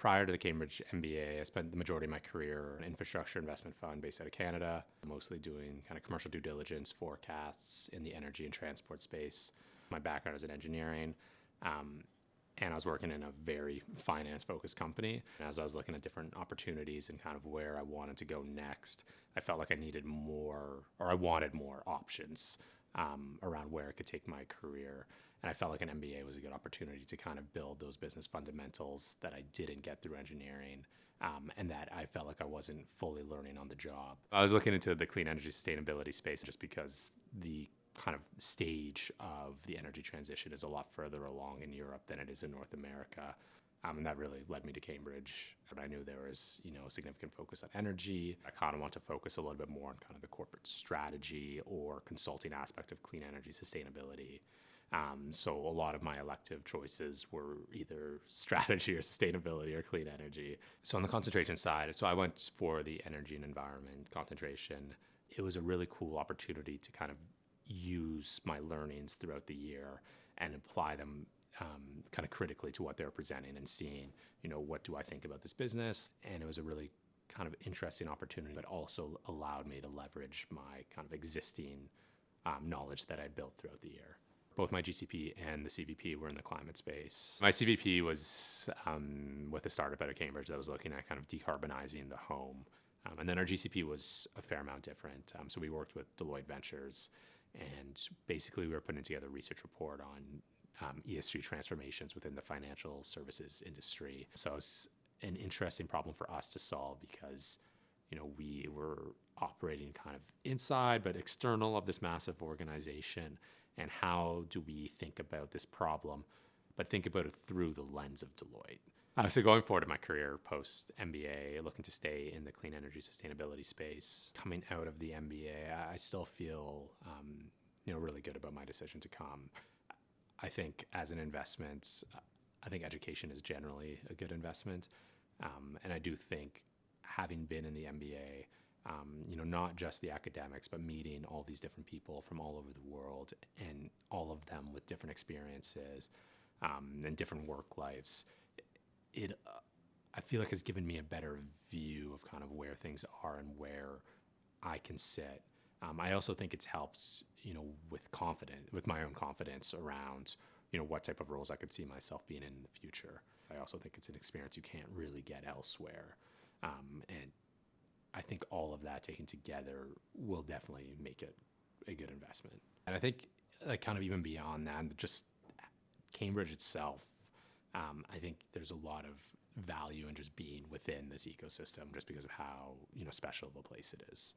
Prior to the Cambridge MBA, I spent the majority of my career in an infrastructure investment fund based out of Canada, mostly doing kind of commercial due diligence forecasts in the energy and transport space. My background is in engineering, and I was working in a very finance-focused company. And as I was looking at different opportunities and kind of where I wanted to go next, I felt like I needed more, or I wanted more options around where I could take my career. And I felt like an MBA was a good opportunity to kind of build those business fundamentals that I didn't get through engineering, and that I felt like I wasn't fully learning on the job. I was looking into the clean energy sustainability space just because the kind of stage of the energy transition is a lot further along in Europe than it is in North America. And that really led me to Cambridge. And I knew there was, a significant focus on energy. I kind of want to focus a little bit more on kind of the corporate strategy or consulting aspect of clean energy sustainability. So a lot of my elective choices were either strategy or sustainability or clean energy. So on the concentration side, so I went for the energy and environment concentration. It was a really cool opportunity to kind of use my learnings throughout the year and apply them kind of critically to what they're presenting and seeing, what do I think about this business? And it was a really kind of interesting opportunity, but also allowed me to leverage my kind of existing knowledge that I'd built throughout the year. Both my GCP and the CVP were in the climate space. My CVP was with a startup out of Cambridge that was looking at kind of decarbonizing the home. And then our GCP was a fair amount different. So we worked with Deloitte Ventures, and basically we were putting together a research report on ESG transformations within the financial services industry. So it's an interesting problem for us to solve because, we were operating kind of inside but external of this massive organization. And how do we think about this problem, but think about it through the lens of Deloitte? So going forward in my career post-MBA, looking to stay in the clean energy sustainability space. Coming out of the MBA, I still feel really good about my decision to come. I think as an investment, I think education is generally a good investment. And I do think having been in the MBA, not just the academics, but meeting all these different people from all over the world and all of them with different experiences and different work lives, I feel like has given me a better view of kind of where things are and where I can sit. I also think it's helped, with my own confidence around, what type of roles I could see myself being in the future. I also think it's an experience you can't really get elsewhere. And I think all of that taken together will definitely make it a good investment. And I think kind of even beyond that, just Cambridge itself, I think there's a lot of value in just being within this ecosystem just because of how, special of a place it is.